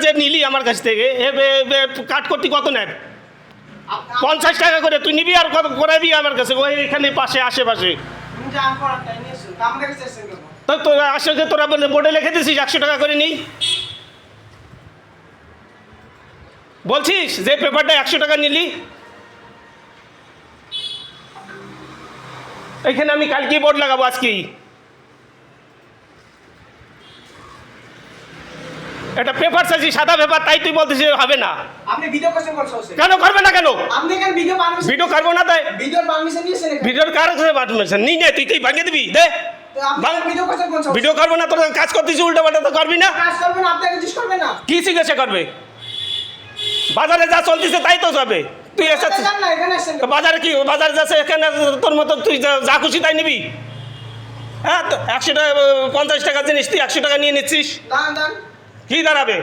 যে নিলি আমার কাছ থেকে কাট করতে কত নেন? 50 টাকা করে তুই নিবি আর কত করাবি আমার কাছে ওই এখানে পাশে আশেপাশে। তো তোরা আসলে তোরা বলে বোর্ডে লিখে দিছিস 100 টাকা করে নিই বলছিস যে পেপারটা 100 টাকা নিলি। এখানে আমি কালকে বোর্ড লাগাবো আজকেই। এটা পেপার চাইছি সাদা পেপার, তাই তুই বলতেছিস হবে না। আপনি ভিডিও কোশ্চেন করছেন কেন করবে না কেন? আপনি এখানে ভিডিও পারমিশন ভিডিও করবো না তাই ভিডিওর পারমিশন নিয়েছেন এখানে ভিডিওর কার কাছে পারমিশন নিই না? তুই ভাঙিয়ে দিবি দে। তো আপনি ভিডিও কোশ্চেন করছেন ভিডিও করবো না, তোর কাজ করতেছি উল্টো পাল্টা তো করবি না। কাজ করবেন আপনাকে জিজ্ঞেস করবেন না কি জিজ্ঞাসা করবে? বাজারে যা চলতেছে তাই তো যাবে। তুই এসে জান না এখানে আসেন বাজারে কি বাজারে যাচ্ছে এখানে তোর মতো তুই যা খুশি তাই নিবি? হ্যাঁ তো 100 টাকা 50 টাকা জিনিস তুই 100 টাকা নিয়ে নিচ্ছিস, দান দান কি দাঁড়াবে?